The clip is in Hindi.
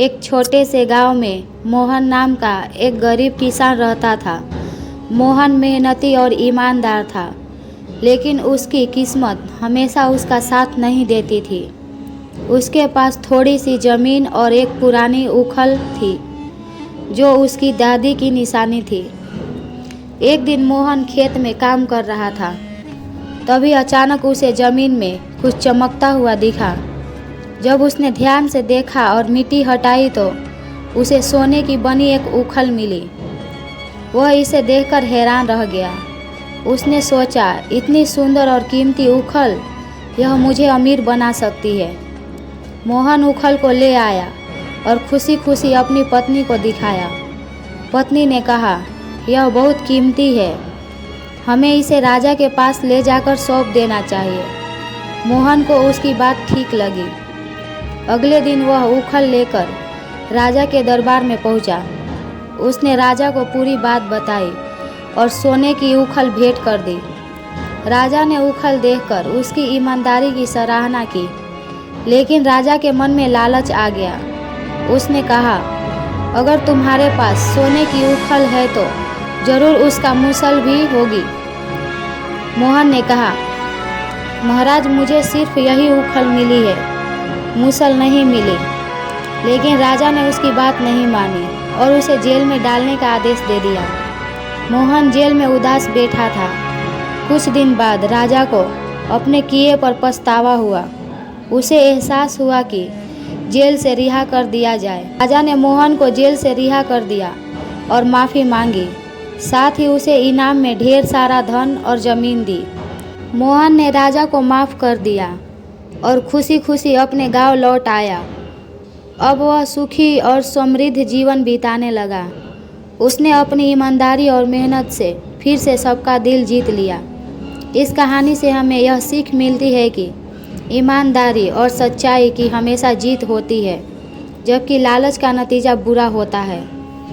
एक छोटे से गांव में मोहन नाम का एक गरीब किसान रहता था। मोहन मेहनती और ईमानदार था, लेकिन उसकी किस्मत हमेशा उसका साथ नहीं देती थी। उसके पास थोड़ी सी ज़मीन और एक पुरानी उखल थी, जो उसकी दादी की निशानी थी। एक दिन मोहन खेत में काम कर रहा था, तभी अचानक उसे ज़मीन में कुछ चमकता हुआ दिखा। जब उसने ध्यान से देखा और मिट्टी हटाई तो उसे सोने की बनी एक उखल मिली। वह इसे देखकर हैरान रह गया। उसने सोचा, इतनी सुंदर और कीमती उखल, यह मुझे अमीर बना सकती है। मोहन उखल को ले आया और खुशी खुशी अपनी पत्नी को दिखाया। पत्नी ने कहा, यह बहुत कीमती है, हमें इसे राजा के पास ले जाकर सौंप देना चाहिए। मोहन को उसकी बात ठीक लगी। अगले दिन वह उखल लेकर राजा के दरबार में पहुंचा। उसने राजा को पूरी बात बताई और सोने की उखल भेंट कर दी। राजा ने उखल देखकर उसकी ईमानदारी की सराहना की, लेकिन राजा के मन में लालच आ गया। उसने कहा, अगर तुम्हारे पास सोने की उखल है तो जरूर उसका मूसल भी होगी। मोहन ने कहा, महाराज, मुझे सिर्फ यही उखल मिली है, मूसल नहीं मिली। लेकिन राजा ने उसकी बात नहीं मानी और उसे जेल में डालने का आदेश दे दिया। मोहन जेल में उदास बैठा था। कुछ दिन बाद राजा को अपने किए पर पछतावा हुआ। उसे एहसास हुआ कि जेल से रिहा कर दिया जाए। राजा ने मोहन को जेल से रिहा कर दिया और माफ़ी मांगी। साथ ही उसे इनाम में ढेर सारा धन और ज़मीन दी। मोहन ने राजा को माफ़ कर दिया और खुशी खुशी अपने गांव लौट आया। अब वह सुखी और समृद्ध जीवन बिताने लगा। उसने अपनी ईमानदारी और मेहनत से फिर से सबका दिल जीत लिया। इस कहानी से हमें यह सीख मिलती है कि ईमानदारी और सच्चाई की हमेशा जीत होती है, जबकि लालच का नतीजा बुरा होता है।